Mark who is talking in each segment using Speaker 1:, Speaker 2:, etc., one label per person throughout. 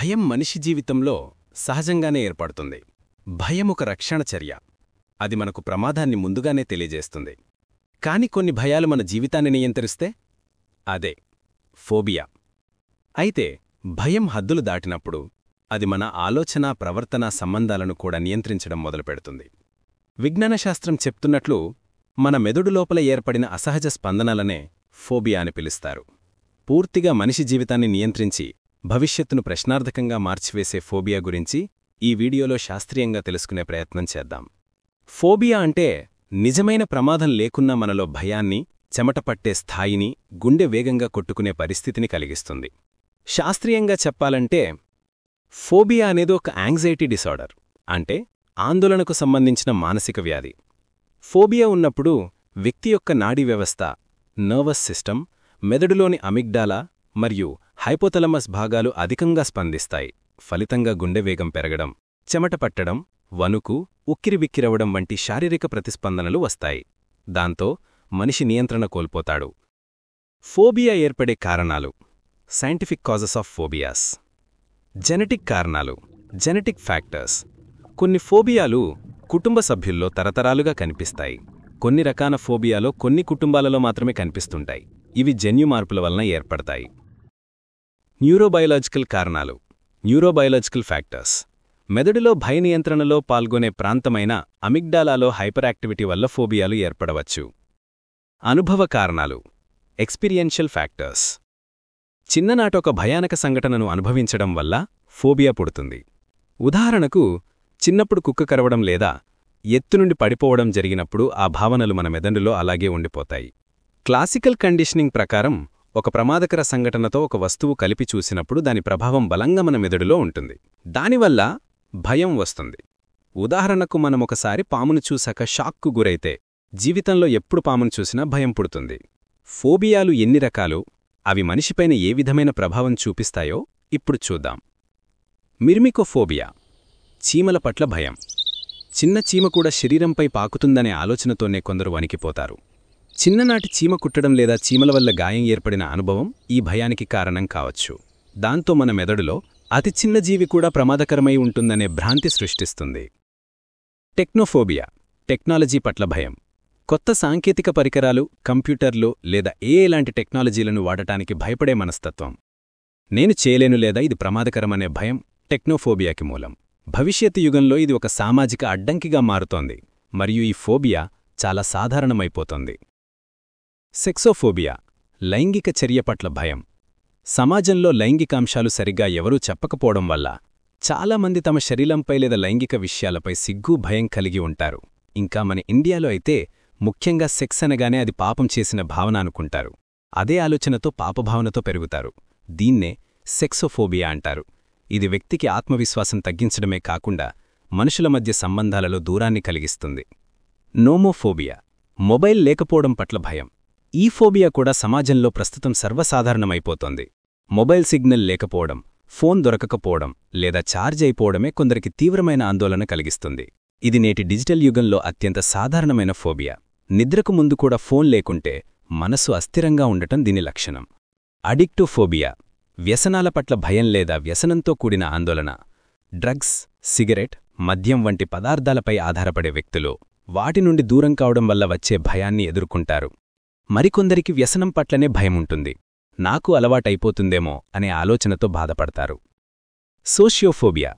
Speaker 1: భయం మనిషి జీవితంలో సహజంగానే ఏర్పడుతుంది. భయం ఒక రక్షణ చర్య. అది మనకు ప్రమాదాన్ని ముందుగానే తెలియజేస్తుంది. కాని కొన్ని భయాలు మన జీవితాన్ని నియంత్రిస్తే అదే ఫోబియా. అయితే భయం హద్దులు దాటినప్పుడు అది మన ఆలోచన, ప్రవర్తన, సంబంధాలను కూడా నియంత్రించడం మొదలుపెడుతుంది. విజ్ఞానశాస్త్రం చెప్తున్నట్లు మన మెదడు లోపల ఏర్పడిన అసహజ స్పందనలనే ఫోబియా అని పిలుస్తారు. పూర్తిగా మనిషి జీవితాన్ని నియంత్రించి భవిష్యత్తును ప్రశ్నార్థకంగా మార్చివేసే ఫోబియా గురించి ఈ వీడియోలో శాస్త్రీయంగా తెలుసుకునే ప్రయత్నం చేద్దాం. ఫోబియా అంటే నిజమైన ప్రమాదం లేకున్నా మనలో భయాన్ని, చెమటపట్టే స్థాయిని, గుండె వేగంగా కొట్టుకునే పరిస్థితిని కలిగిస్తుంది. శాస్త్రీయంగా చెప్పాలంటే ఫోబియా అనేది ఒక యాంగ్జైటీ డిసార్డర్, అంటే ఆందోళనకు సంబంధించిన మానసిక వ్యాధి. ఫోబియా ఉన్నప్పుడు వ్యక్తి యొక్క నాడీ వ్యవస్థ, నర్వస్ సిస్టమ్, మెదడులోని అమిగ్డాలా మరియు హైపోథలమస్ భాగాలు అధికంగా స్పందిస్తాయి. ఫలితంగా గుండె వేగం పెరగడం, చెమట పట్టడం, వణుకు, ఉక్కిరిబిక్కిరవడం వంటి శారీరక ప్రతిస్పందనలు వస్తాయి. దాంతో మనిషి నియంత్రణ కోల్పోతాడు. ఫోబియా ఏర్పడే కారణాలు. Scientific causes of phobias. Genetic కారణాలు, జెనెటిక్ ఫ్యాక్టర్స్. కొన్ని ఫోబియాలు కుటుంబ సభ్యుల్లో తరతరాలుగా కనిపిస్తాయి. కొన్ని రకాల ఫోబియాలో కొన్ని కుటుంబాలలో మాత్రమే కనిపిస్తుంటాయి. ఇవి జన్యు మార్పుల వలన ఏర్పడతాయి. న్యూరోబయోలాజికల్ కారణాలు, న్యూరోబయోలాజికల్ ఫ్యాక్టర్స్. మెదడులో భయ నియంత్రణలో పాల్గొనే ప్రాంతమైన అమిగ్డాలాలో హైపర్ యాక్టివిటీ వల్ల ఫోబియాలు ఏర్పడవచ్చు. అనుభవ కారణాలు, ఎక్స్పీరియన్షియల్ ఫ్యాక్టర్స్. చిన్ననాటొక భయానక సంఘటనను అనుభవించడం వల్ల ఫోబియా పుడుతుంది. ఉదాహరణకు, చిన్నప్పుడు కుక్క కరవడం లేదా ఎత్తునుండి పడిపోవడం జరిగినప్పుడు ఆ భావనలు మన మెదడులో అలాగే ఉండిపోతాయి. క్లాసికల్ కండిషనింగ్ ప్రకారం ఒక ప్రమాదకర సంఘటనతో ఒక వస్తువు కలిపి చూసినప్పుడు దాని ప్రభావం బలంగా మన మెదడులో ఉంటుంది. దానివల్ల భయం వస్తుంది. ఉదాహరణకు, మనమొకసారి పామును చూశాక షాక్కు గురైతే జీవితంలో ఎప్పుడు పామును చూసినా భయం పుడుతుంది. ఫోబియాలు ఎన్ని రకాలు, అవి మనిషిపైన ఏ విధమైన ప్రభావం చూపిస్తాయో ఇప్పుడు చూద్దాం. మిర్మికోఫోబియా, చీమల పట్ల భయం. చిన్న చీమ కూడా శరీరంపై పాకుతుందనే ఆలోచనతోనే కొందరు వణికిపోతారు. చిన్ననాటి చీమ కుట్టడం లేదా చీమల వల్ల గాయం ఏర్పడిన అనుభవం ఈ భయానికి కారణం కావచ్చు. దాంతో మన మెదడులో అతి చిన్న జీవి కూడా ప్రమాదకరమై ఉంటుందనే భ్రాంతి సృష్టిస్తుంది. టెక్నోఫోబియా, టెక్నాలజీ పట్ల భయం. కొత్త సాంకేతిక పరికరాలు, కంప్యూటర్లు లేదా లాంటి టెక్నాలజీలను వాడటానికి భయపడే మనస్తత్వం. నేను చేయలేను లేదా ఇది ప్రమాదకరమనే భయం టెక్నోఫోబియాకి మూలం. భవిష్యత్తు యుగంలో ఇది ఒక సామాజిక అడ్డంకిగా మారుతోంది మరియు ఈ ఫోబియా చాలా సాధారణమైపోతోంది. సెక్సోఫోబియా, లైంగిక చర్య పట్ల భయం. సమాజంలో లైంగికాంశాలు సరిగ్గా ఎవరూ చెప్పకపోవడం వల్ల చాలామంది తమ శరీరంపై లేదా లైంగిక విషయాలపై సిగ్గు, భయం కలిగి ఉంటారు. ఇంకా మన ఇండియాలో అయితే ముఖ్యంగా సెక్స్ అనగానే అది పాపం చేసిన భావన అనుకుంటారు. అదే ఆలోచనతో పాపభావనతో పెరుగుతారు. దీన్నే సెక్సోఫోబియా అంటారు. ఇది వ్యక్తికి ఆత్మవిశ్వాసం తగ్గించడమే కాకుండా మనుషుల మధ్య సంబంధాలలో దూరాన్ని కలిగిస్తుంది. నోమోఫోబియా, మొబైల్ లేకపోవడం పట్ల భయం. ఈ ఫోబియా కూడా సమాజంలో ప్రస్తుతం సర్వసాధారణమైపోతోంది. మొబైల్ సిగ్నల్ లేకపోవడం, ఫోన్ దొరకకపోవడం లేదా ఛార్జ్ అయిపోవడమే కొందరికి తీవ్రమైన ఆందోళన కలిగిస్తుంది. ఇది నేటి డిజిటల్ యుగంలో అత్యంత సాధారణమైన ఫోబియా. నిద్రకు ముందు కూడా ఫోన్ లేకుంటే మనసు అస్థిరంగా ఉండటం దీని లక్షణం. అడిక్టివ్ ఫోబియా, వ్యసనాల పట్ల భయం లేదా వ్యసనంతో కూడిన ఆందోళన. డ్రగ్స్, సిగరెట్, మద్యం వంటి పదార్థాలపై ఆధారపడే వ్యక్తులు వాటి నుండి దూరం కావడం వల్ల వచ్చే భయాన్ని ఎదుర్కొంటారు. మరికొందరికి వ్యసనం పట్లనే భయముంటుంది. నాకు అలవాటైపోతుందేమో అనే ఆలోచనతో బాధపడతారు. సోషియోఫోబియా,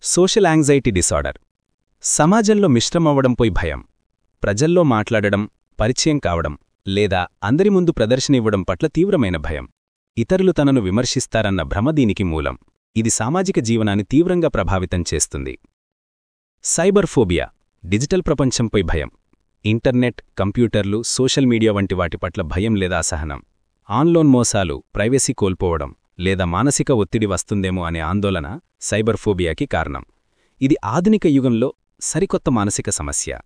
Speaker 1: సోషల్ యాంగ్జైటీ డిసార్డర్. సమాజంలో మిశ్రమవ్వడంపై భయం. ప్రజల్లో మాట్లాడడం, పరిచయం కావడం లేదా అందరి ముందు ప్రదర్శన ఇవ్వడం పట్ల తీవ్రమైన భయం. ఇతరులు తనను విమర్శిస్తారన్న భ్రమ దీనికి మూలం. ఇది సామాజిక జీవనాన్ని తీవ్రంగా ప్రభావితం చేస్తుంది. సైబర్ ఫోబియా, డిజిటల్ ప్రపంచంపై భయం. ఇంటర్నెట్, కంప్యూటర్లు, సోషల్ మీడియా వంటి వాటి పట్ల భయం లేదా అసహనం. ఆన్లైన్ మోసాలు, ప్రైవసీ కోల్పోవడం లేదా మానసిక ఒత్తిడి వస్తుందేమో అనే ఆందోళన సైబర్ ఫోబియాకి కారణం. ఇది ఆధునిక యుగంలో సరికొత్త మానసిక సమస్య.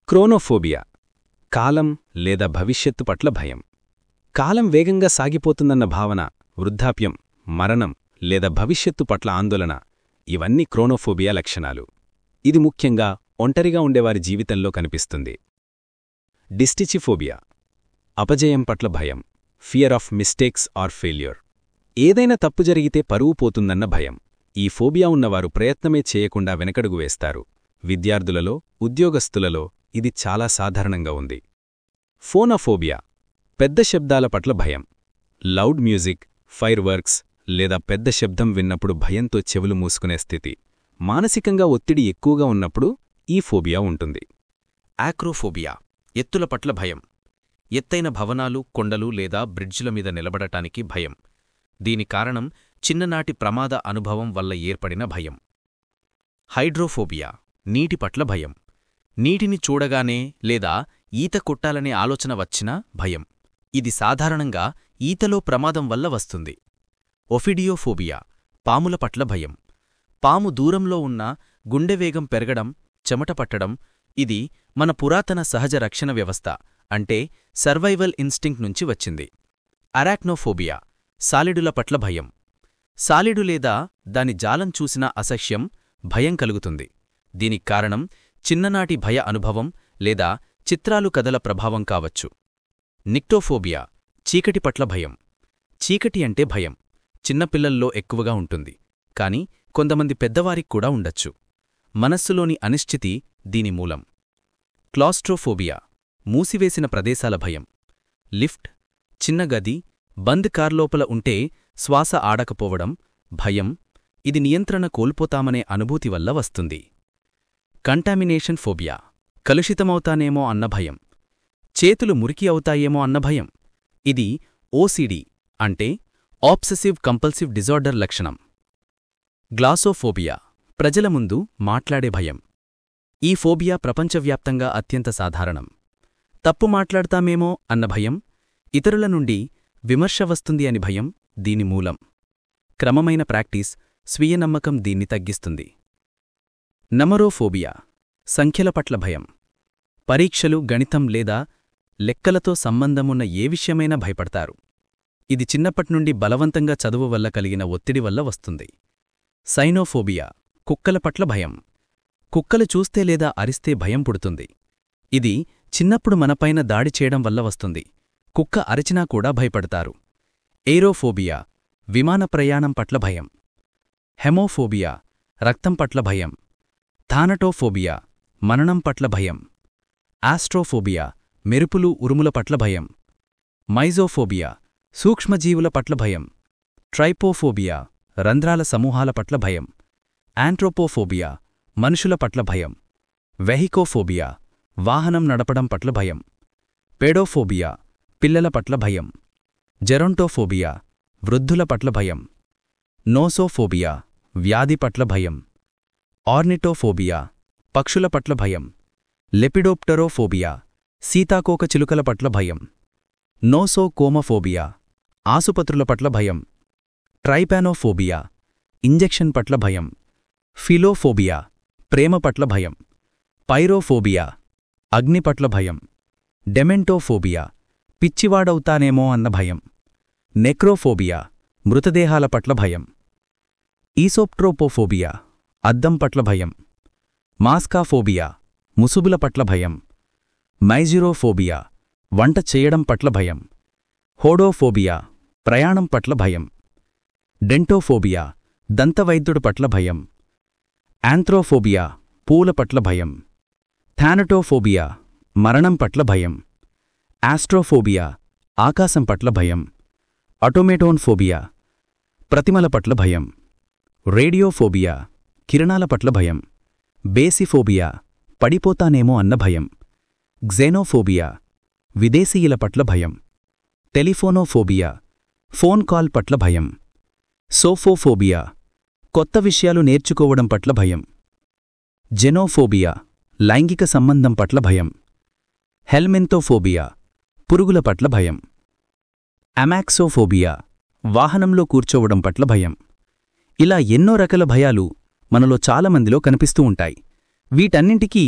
Speaker 1: క్రోనోఫోబియా, కాలం లేదా భవిష్యత్తు పట్ల భయం. కాలం వేగంగా సాగిపోతుందన్న భావన, వృద్ధాప్యం, మరణం లేదా భవిష్యత్తు పట్ల ఆందోళన ఇవన్నీ క్రోనోఫోబియా లక్షణాలు. ఇది ముఖ్యంగా ఒంటరిగా ఉండేవారి జీవితంలో కనిపిస్తుంది. డిస్టిచిఫోబియా, అపజయం పట్ల భయం, fear of mistakes or failure. ఏదైనా తప్పు జరిగితే పరువు పోతుందన్న భయం. ఈ ఫోబియా ఉన్నవారు ప్రయత్నమే చేయకుండా వెనకడుగు వేస్తారు. విద్యార్థులలో, ఉద్యోగస్తులలో ఇది చాలా సాధారణంగా ఉంది. ఫోనోఫోబియా పెద్ద శబ్దాల పట్ల భయం. లౌడ్ మ్యూజిక్, ఫైర్ వర్క్స్ లేదా పెద్ద శబ్దం విన్నప్పుడు భయంతో చెవులు మూసుకునే స్థితి. మానసికంగా ఒత్తిడి ఎక్కువగా ఉన్నప్పుడు ఈ ఫోబియా ఉంటుంది.
Speaker 2: ఆక్రోఫోబియా ఎత్తుల పట్ల భయం. ఎత్తైన భవనాలు, కొండలు లేదా బ్రిడ్జిల మీద నిలబడటానికి భయం. దీని కారణం చిన్ననాటి ప్రమాద అనుభవం వల్ల ఏర్పడిన భయం. హైడ్రోఫోబియా నీటి పట్ల భయం. నీటిని చూడగానే లేదా ఈత కొట్టాలనే ఆలోచన వచ్చినా భయం. ఇది సాధారణంగా ఈతలో ప్రమాదం వల్ల వస్తుంది. ఒఫిడియోఫోబియా పాముల పట్ల భయం. పాము దూరంలో ఉన్నా గుండెవేగం పెరగడం, చెమట పట్టడం. ఇది మన పురాతన సహజ రక్షణ వ్యవస్థ అంటే సర్వైవల్ ఇన్స్టింక్ట్ నుంచి వచ్చింది. అరాక్నోఫోబియా సాలిడుల పట్ల భయం. సాలిడు లేదా దాని జాలం చూసినా అసహ్యం, భయం కలుగుతుంది. దీనికి కారణం చిన్ననాటి భయ అనుభవం లేదా చిత్రాలు కథల ప్రభావం కావచ్చు. నిక్టోఫోబియా చీకటి పట్ల భయం. చీకటి అంటే భయం చిన్నపిల్లల్లో ఎక్కువగా ఉంటుంది, కాని కొంతమంది పెద్దవారికి కూడా ఉండొచ్చు. మనస్సులోని అనిశ్చితి దీని మూలం. క్లాస్ట్రోఫోబియా మూసివేసిన ప్రదేశాల భయం. లిఫ్ట్, చిన్న గది, బంద్ కార్లోపల ఉంటే శ్వాస ఆడకపోవడం భయం. ఇది నియంత్రణ కోల్పోతామనే అనుభూతి వల్ల వస్తుంది. కంటామినేషన్ ఫోబియా కలుషితమవుతానేమో అన్న భయం. చేతులు మురికి అవుతాయేమో అన్న భయం. ఇది ఓసిడి అంటే ఆబ్సెసివ్ కంపల్సివ్ డిజార్డర్ లక్షణం. గ్లాసోఫోబియా ప్రజల ముందు మాట్లాడే భయం. ఈ ఫోబియా ప్రపంచవ్యాప్తంగా అత్యంత సాధారణం. తప్పు మాట్లాడతామేమో అన్న భయం, ఇతరుల నుండి విమర్శ వస్తుంది అని భయం దీని మూలం. క్రమమైన ప్రాక్టీస్, స్వీయ నమ్మకం దీన్ని తగ్గిస్తుంది. నమరోఫోబియా సంఖ్యల పట్ల భయం. పరీక్షలు, గణితం లేదా లెక్కలతో సంబంధమున్న ఏ విషయమైనా భయపడతారు. ఇది చిన్నప్పట్నుండి బలవంతంగా చదువు వల్ల కలిగిన ఒత్తిడి వల్ల వస్తుంది. సైనోఫోబియా కుక్కల పట్ల భయం. కుక్కలు చూస్తే లేదా అరిస్తే భయం పుడుతుంది. ఇది చిన్నప్పుడు మనపైన దాడి చేయడం వల్ల వస్తుంది. కుక్క అరిచినా కూడా భయపడతారు. ఎయిరోఫోబియా విమాన ప్రయాణం పట్ల భయం. హెమోఫోబియా రక్తం పట్ల భయం. థానటోఫోబియా మరణం పట్ల భయం. ఆస్ట్రోఫోబియా మెరుపులు, ఉరుముల పట్ల భయం. మైజోఫోబియా సూక్ష్మజీవుల పట్ల భయం. ట్రైపోఫోబియా రంధ్రాల సమూహాల పట్ల భయం. యాంట్రోపోఫోబియా మనుషుల పట్ల భయం. వెహికోఫోబియా వాహనం నడపడం పట్ల భయం. పెడోఫోబియా పిల్లల పట్ల భయం. జెరోంటోఫోబియా వృద్ధుల పట్ల భయం. నోసోఫోబియా వ్యాధి పట్ల భయం. ఆర్నిటోఫోబియా పక్షుల పట్ల భయం. లెపిడోప్టెరోఫోబియా సీతాకోక చిలుకల పట్ల భయం. నోసోకోమఫోబియా ఆసుపత్రుల పట్ల భయం. ట్రైపానోఫోబియా ఇంజెక్షన్ పట్ల భయం. ఫిలోఫోబియా ప్రేమ పట్ల భయం. పైరోఫోబియా అగ్ని పట్ల భయం. డెమెంటోఫోబియా పిచ్చివాడవుతానేమో అన్న భయం. నెక్రోఫోబియా మృతదేహాల పట్ల భయం. ఈసోప్ట్రోపోఫోబియా అద్దం పట్ల భయం. మాస్కాఫోబియా ముసుగుల పట్ల భయం. మైజిరోఫోబియా వంట చేయడం పట్ల భయం. హోడోఫోబియా ప్రయాణం పట్ల భయం. డెంటోఫోబియా దంతవైద్యుడు పట్ల భయం. యాంథ్రోఫోబియా పూల పట్ల భయం. థానటోఫోబియా మరణం పట్ల భయం. ఆస్ట్రోఫోబియా ఆకాశం పట్ల భయం. అటోమేటోన్ఫోబియా ప్రతిమల పట్ల భయం. రేడియోఫోబియా కిరణాల పట్ల భయం. బేసిఫోబియా పడిపోతానేమో అన్న భయం. గ్జెనోఫోబియా విదేశీయుల పట్ల భయం. టెలిఫోనోఫోబియా ఫోన్ కాల్ పట్ల భయం. సోఫోఫోబియా కొత్త విషయాలు నేర్చుకోవడం పట్ల భయం. జెనోఫోబియా లైంగిక సంబంధం పట్ల భయం. హెల్మెంతోఫోబియా పురుగుల పట్ల భయం. అమాక్సోఫోబియా వాహనంలో కూర్చోవడం పట్ల భయం. ఇలా ఎన్నో రకాల భయాలు మనలో చాలామందిలో కనిపిస్తూ ఉంటాయి. వీటన్నింటికీ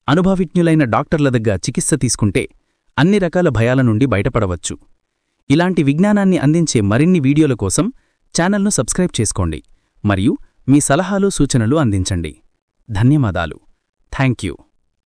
Speaker 2: అనుభవజ్ఞులైన డాక్టర్ల దగ్గర చికిత్స తీసుకుంటే అన్ని రకాల భయాల నుండి బయటపడవచ్చు. ఇలాంటి విజ్ఞానాన్ని అందించే మరిన్ని వీడియోల కోసం ఛానల్ను సబ్స్క్రైబ్ చేసుకోండి మరియు మీ సలహాలు, సూచనలు అందించండి. ధన్యవాదాలు. Thank you.